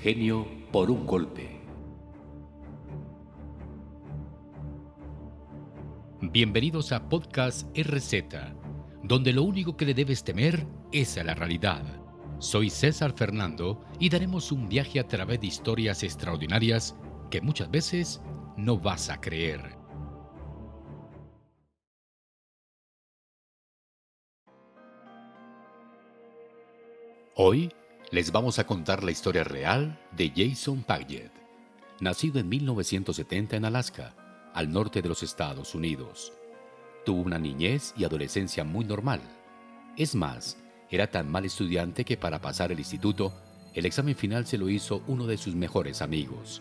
Genio por un golpe. Bienvenidos a Podcast RZ, donde lo único que le debes temer es a la realidad. Soy César Fernando y daremos un viaje a través de historias extraordinarias que muchas veces no vas a creer. Hoy les vamos a contar la historia real de Jason Paget, nacido en 1970 en Alaska, al norte de los Estados Unidos. Tuvo una niñez y adolescencia muy normal. Es más, era tan mal estudiante que para pasar el instituto, el examen final se lo hizo uno de sus mejores amigos.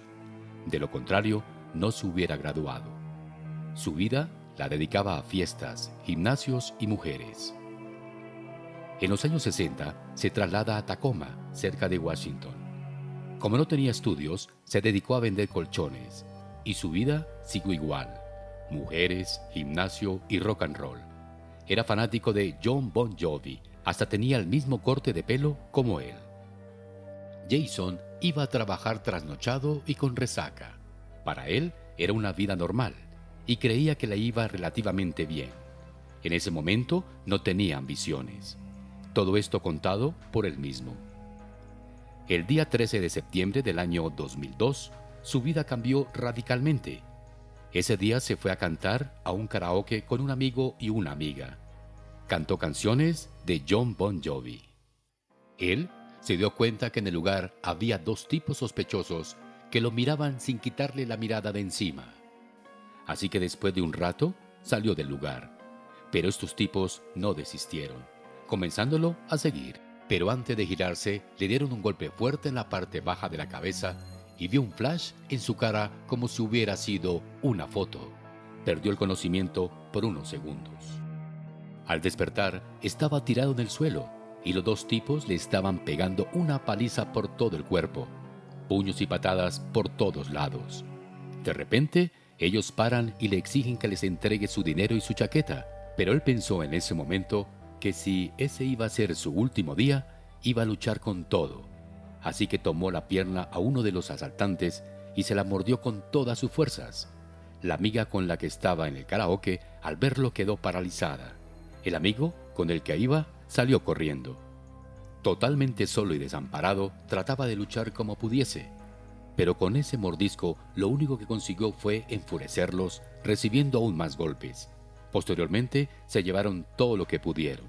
De lo contrario, no se hubiera graduado. Su vida la dedicaba a fiestas, gimnasios y mujeres. En los años 60 se traslada a Tacoma, cerca de Washington. Como no tenía estudios, se dedicó a vender colchones y su vida siguió igual. Mujeres, gimnasio y rock and roll. Era fanático de Jon Bon Jovi, hasta tenía el mismo corte de pelo como él. Jason iba a trabajar trasnochado y con resaca. Para él era una vida normal y creía que le iba relativamente bien. En ese momento no tenía ambiciones. Todo esto contado por él mismo. El día 13 de septiembre del año 2002, su vida cambió radicalmente. Ese día se fue a cantar a un karaoke con un amigo y una amiga. Cantó canciones de Jon Bon Jovi. Él se dio cuenta que en el lugar había dos tipos sospechosos que lo miraban sin quitarle la mirada de encima. Así que después de un rato salió del lugar. Pero estos tipos no desistieron, comenzándolo a seguir. Pero antes de girarse, le dieron un golpe fuerte en la parte baja de la cabeza y vio un flash en su cara como si hubiera sido una foto. Perdió el conocimiento por unos segundos. Al despertar, estaba tirado en el suelo y los dos tipos le estaban pegando una paliza por todo el cuerpo, puños y patadas por todos lados. De repente, ellos paran y le exigen que les entregue su dinero y su chaqueta, pero él pensó en ese momento que si ese iba a ser su último día, iba a luchar con todo. Así que tomó la pierna a uno de los asaltantes y se la mordió con todas sus fuerzas. La amiga con la que estaba en el karaoke, al verlo, quedó paralizada. El amigo con el que iba salió corriendo. Totalmente solo y desamparado, trataba de luchar como pudiese. Pero con ese mordisco, lo único que consiguió fue enfurecerlos, recibiendo aún más golpes. Posteriormente, se llevaron todo lo que pudieron.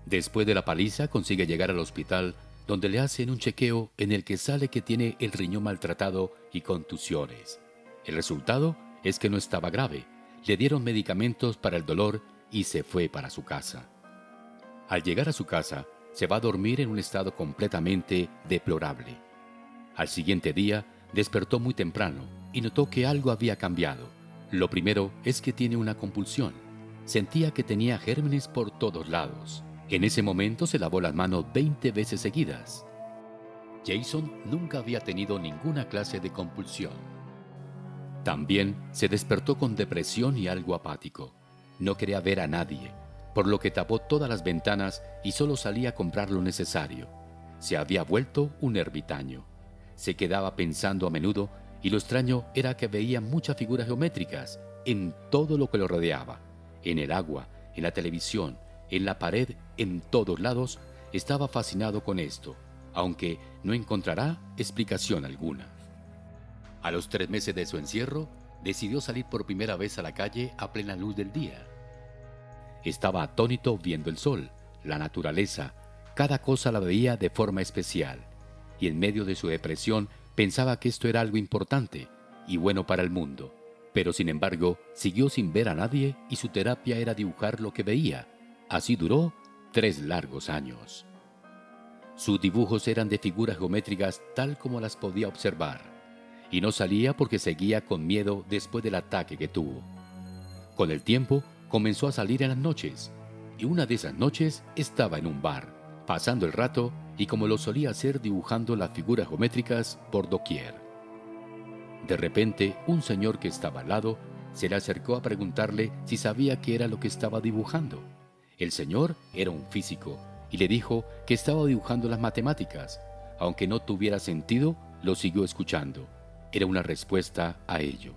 Después de la paliza, consigue llegar al hospital, donde le hacen un chequeo en el que sale que tiene el riñón maltratado y contusiones. El resultado es que no estaba grave. Le dieron medicamentos para el dolor y se fue para su casa. Al llegar a su casa, se va a dormir en un estado completamente deplorable. Al siguiente día, despertó muy temprano y notó que algo había cambiado. Lo primero es que tiene una compulsión. Sentía que tenía gérmenes por todos lados. En ese momento se lavó las manos 20 veces seguidas. Jason nunca había tenido ninguna clase de compulsión. También se despertó con depresión y algo apático. No quería ver a nadie, por lo que tapó todas las ventanas y solo salía a comprar lo necesario. Se había vuelto un ermitaño. Se quedaba pensando a menudo y lo extraño era que veía muchas figuras geométricas en todo lo que lo rodeaba. En el agua, en la televisión, en la pared, en todos lados. Estaba fascinado con esto, aunque no encontrará explicación alguna. A los 3 meses de su encierro, decidió salir por primera vez a la calle a plena luz del día. Estaba atónito viendo el sol, la naturaleza, cada cosa la veía de forma especial, y en medio de su depresión pensaba que esto era algo importante y bueno para el mundo. Pero sin embargo, siguió sin ver a nadie y su terapia era dibujar lo que veía. Así duró 3 largos años. Sus dibujos eran de figuras geométricas tal como las podía observar, y no salía porque seguía con miedo después del ataque que tuvo. Con el tiempo, comenzó a salir en las noches, y una de esas noches estaba en un bar, pasando el rato y como lo solía hacer dibujando las figuras geométricas por doquier. De repente, un señor que estaba al lado se le acercó a preguntarle si sabía qué era lo que estaba dibujando. El señor era un físico y le dijo que estaba dibujando las matemáticas. Aunque no tuviera sentido, lo siguió escuchando. Era una respuesta a ello.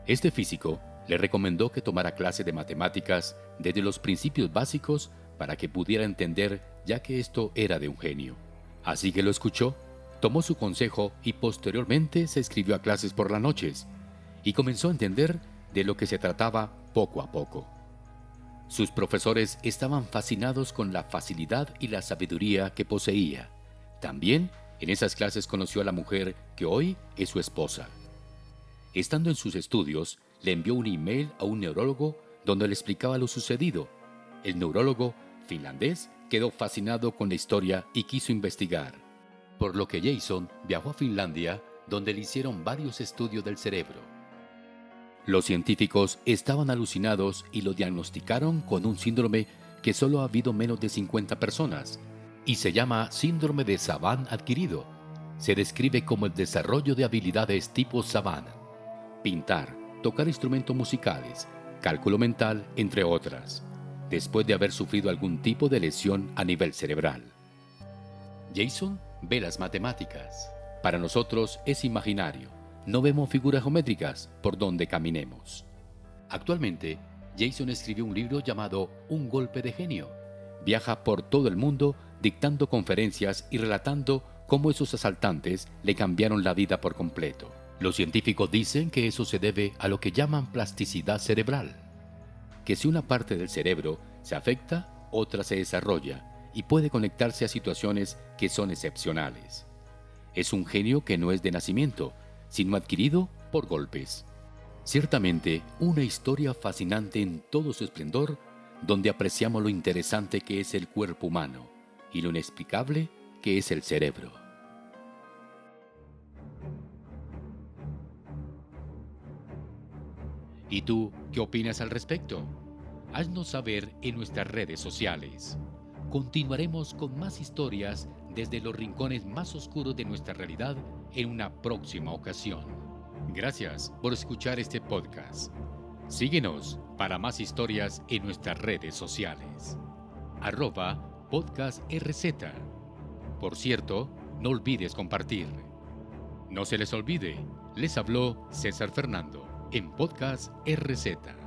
Este físico le recomendó que tomara clase de matemáticas desde los principios básicos para que pudiera entender, ya que esto era de un genio. Así que lo escuchó, tomó su consejo y posteriormente se inscribió a clases por las noches y comenzó a entender de lo que se trataba poco a poco. Sus profesores estaban fascinados con la facilidad y la sabiduría que poseía. También en esas clases conoció a la mujer que hoy es su esposa. Estando en sus estudios, le envió un email a un neurólogo donde le explicaba lo sucedido. El neurólogo finlandés quedó fascinado con la historia y quiso investigar, por lo que Jason viajó a Finlandia, donde le hicieron varios estudios del cerebro. Los científicos estaban alucinados y lo diagnosticaron con un síndrome que solo ha habido menos de 50 personas, y se llama síndrome de Savant adquirido. Se describe como el desarrollo de habilidades tipo Savant: pintar, tocar instrumentos musicales, cálculo mental, entre otras, después de haber sufrido algún tipo de lesión a nivel cerebral. Jason ve las matemáticas. Para nosotros es imaginario. No vemos figuras geométricas por donde caminemos. Actualmente, Jason escribió un libro llamado Un golpe de genio. Viaja por todo el mundo dictando conferencias y relatando cómo esos asaltantes le cambiaron la vida por completo. Los científicos dicen que eso se debe a lo que llaman plasticidad cerebral, que si una parte del cerebro se afecta, otra se desarrolla y puede conectarse a situaciones que son excepcionales. Es un genio que no es de nacimiento, sino adquirido por golpes. Ciertamente, una historia fascinante en todo su esplendor, donde apreciamos lo interesante que es el cuerpo humano y lo inexplicable que es el cerebro. ¿Y tú qué opinas al respecto? Haznos saber en nuestras redes sociales. Continuaremos con más historias desde los rincones más oscuros de nuestra realidad en una próxima ocasión. Gracias por escuchar este podcast. Síguenos para más historias en nuestras redes sociales. @podcastRZ. Por cierto, no olvides compartir. No se les olvide, les habló César Fernando en Podcast RZ.